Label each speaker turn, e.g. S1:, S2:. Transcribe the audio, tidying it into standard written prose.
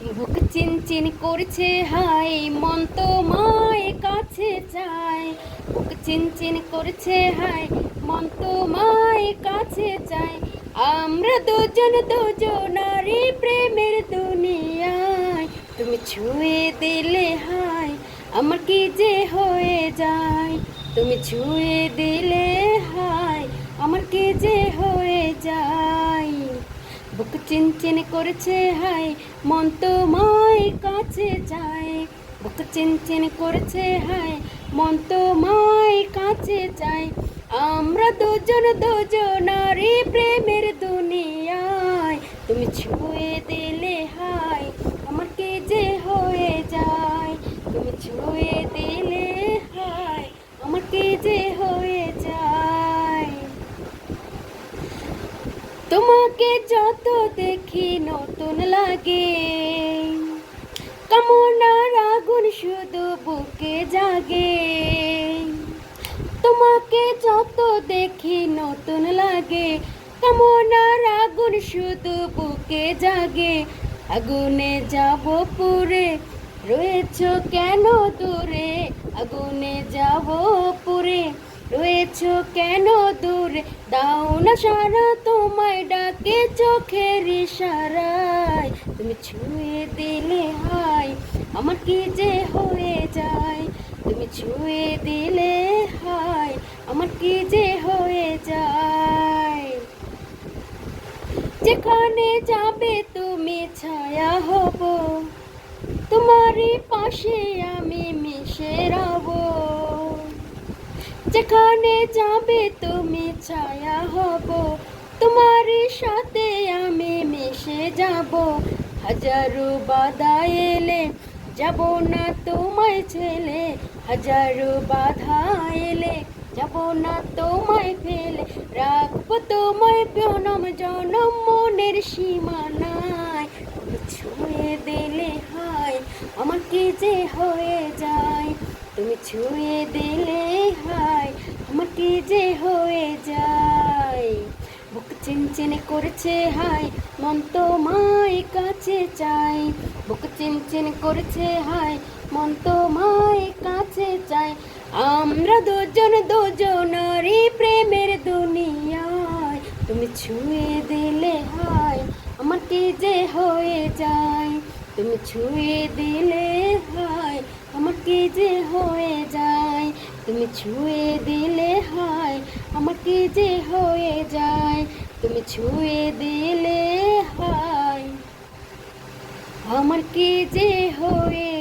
S1: বুক চিনচিন করছে হাই, মন তো মায়ের কাছে চায়। বুক চিনচিন করছে হাই, মন তো মায়ের কাছে চায়। আমরা দুজনারই প্রেমের দুনিয়ায়। তুমি ছুঁয়ে দিলে হাই, আমার কি যে হয়ে যায়। তুমি ছুঁয়ে দিলে হাই, আমার কি যে হয়ে যায়। বুক চিনচিন করছে হাই, মন তোমায় কাছে চায়। বুক চিনচিন করছে হাই, মন তোমায় কাছে চায়। আমরা দুজনারই প্রেমের দুনিয়ায়। তুমি ছুঁয়ে দিলে হাই, আমার কি যে হয়ে যায়। তুমি ছুঁয়ে দিলে হাই, আমার কি যে হয়ে যায়। তোমাকে যত দেখি নতুন লাগে, কামনার আগুন শুধু বুকে জাগে। তোমাকে যত দেখি নতুন লাগে, কামনার আগুন শুধু বুকে জাগে। আগুনে যাব পুরে, রয়েছো কেন দূরে। আগুনে যাব পুরে, রয়েছো কেন দূরে। দাও না সারা, তোমায় ডাকে চোখের ইশারায়। তুমি ছুঁয়ে দিলে হাই, আমার কি যে হয়ে যায়। তুমি ছুঁয়ে দিলে হাই, আমার কি যে হয়ে যায়। যেখানে যাবে তুমি ছায়া হব, তোমারই পাশে আমি মিশে রব। যেখানে যাবে তুমি ছায়া হব, তোমারই সাথে আমি মিশে যাব। হাজারো বাধা এলে যাব না তোমায় ছেলে। হাজারো বাধা এলে যাব না তোমায় ফেলে। রাখবো তোমায় জনম জনম মনের সীমানায়। তুমি ছুঁয়ে দিলে হাই, আমার কি যে হয়ে যায়। তুমি ছুঁয়ে দিলে হাই, আমার কি যে হয়ে যায়। বুক চিনচিন করছে হাই, মন তোমায় কাছে চাই। বুক চিনচিন করছে হাই, মন তোমায় কাছে চাই। আমরা দুজনারই প্রেমের দুনিয়ায়। তুমি ছুঁয়ে দিলে হাই, আমার কি যে হয়ে যায়। তুমি ছুঁয়ে দিলে হাই, আমার কি যে হয়ে যায়। তুমি ছুঁয়ে দিলে হাই, আমার কি যে হয়ে যায়। তুমি ছুঁয়ে দিলে হাই, আমার কি যে হয়ে